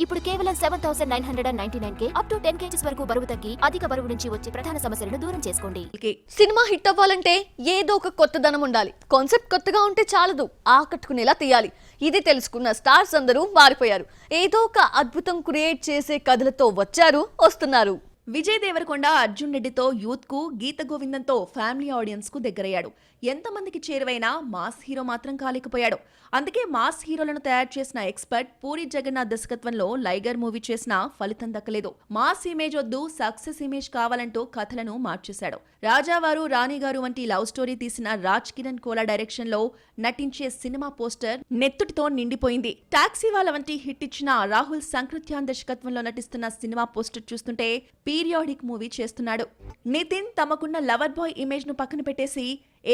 ఇప్పుడు కేవలం 7,999 up to 10 kgs వరకు బరువు తగ్గి అధిక బరువు నుంచి వచ్చే ప్రధాన సమస్యలను దూరం చేసుకోండి. సినిమా హిట్ అవ్వాలంటే ఏదో ఒక కొత్తదనం ఉండాలి. కాన్సెప్ట్ కొత్తగా ఉంటే చాలదు, ఆకట్టుకునేలా తీయాలి. ఇది తెలుసుకున్న స్టార్స్ అందరూ మారిపోయారు. ఏదో ఒక అద్భుతం క్రియేట్ చేసే కథలతో వస్తున్నారు. విజయ్ దేవరకొండ అర్జున్ రెడ్డితో యూత్ కు, గీత గోవిందంతో ఫ్యామిలీ ఆడియన్స్ కు దగ్గరయ్యాడు. ఎంతమందికి చేరువైనా మాస్ హీరో మాత్రం కాలేకపోయాడు. అందుకే మాస్ హీరోలను తయారు చేసిన ఎక్స్పర్ట్ పూరి జగన్నాథ్ దర్శకత్వంలో లైగర్ మూవీ చేసినా ఫలితం దక్కలేదు. మాస్ ఇమేజ్ వద్దు, సక్సెస్ ఇమేజ్ కావాలంటూ కథలను మార్చేశాడు. రాజావారు, రాణిగారు వంటి లవ్ స్టోరీ తీసిన రాజ్ కిరణ్ కోలా డైరెక్షన్ లో నటించే సినిమా పోస్టర్ నెత్తుటితో నిండిపోయింది. టాక్సీ వాళ్ళ వంటి హిట్ ఇచ్చిన రాహుల్ సంకృత్యాన్ దర్శకత్వంలో నటిస్తున్న సినిమా పోస్టర్ చూస్తుంటే పీరియాడిక్ మూవీ చేస్తున్నాడు. నితిన్ తమకున్న లవర్ బాయ్ ఇమేజ్ ను పక్కన పెట్టేసి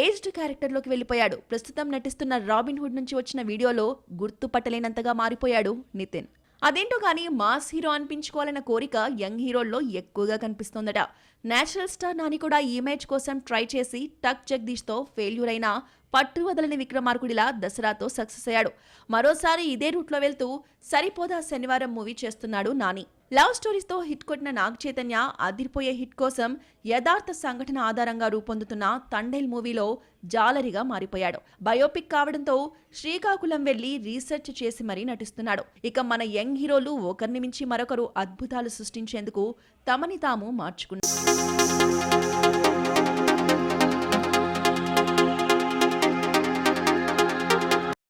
ఏజ్డ్ క్యారెక్టర్ లోకి వెళ్లిపోయాడు. ప్రస్తుతం నటిస్తున్న రాబిన్ హుడ్ నుంచి వచ్చిన వీడియోలో గుర్తుపట్టలేనంతగా మారిపోయాడు నితిన్. అదేంటో గానీ మాస్ హీరో అనిపించుకోవాలన్న కోరిక యంగ్ హీరోల్లో ఎక్కువగా కనిపిస్తోందట. నేచురల్ స్టార్ నాని కూడా ఈ ఇమేజ్ కోసం ట్రై చేసి టక్ జగదీష్ తో ఫెయిల్యూర్ అయినా పట్టు వదలని విక్రమార్కుడిలా దసరాతో సక్సెస్ అయ్యాడు. మరోసారి ఇదే రూట్లో వెళ్తూ సరిపోదా శనివారం మూవీ చేస్తున్నాడు నాని. లవ్ స్టోరీస్ తో హిట్ కొట్టిన నాగ్ చైతన్య అదిరిపోయే హిట్ కోసం యథార్థ సంఘటన ఆధారంగా రూపొందుతున్న తండేల్ మూవీలో జాలరిగా మారిపోయాడు. బయోపిక్ కావడంతో శ్రీకాకుళం వెళ్లి రీసెర్చ్ చేసి మరీ నటిస్తున్నాడు. ఇక మన యంగ్ హీరోలు ఒకరిని మించి మరొకరు అద్భుతాలు సృష్టించేందుకు తమని తాము మార్చుకున్నారు.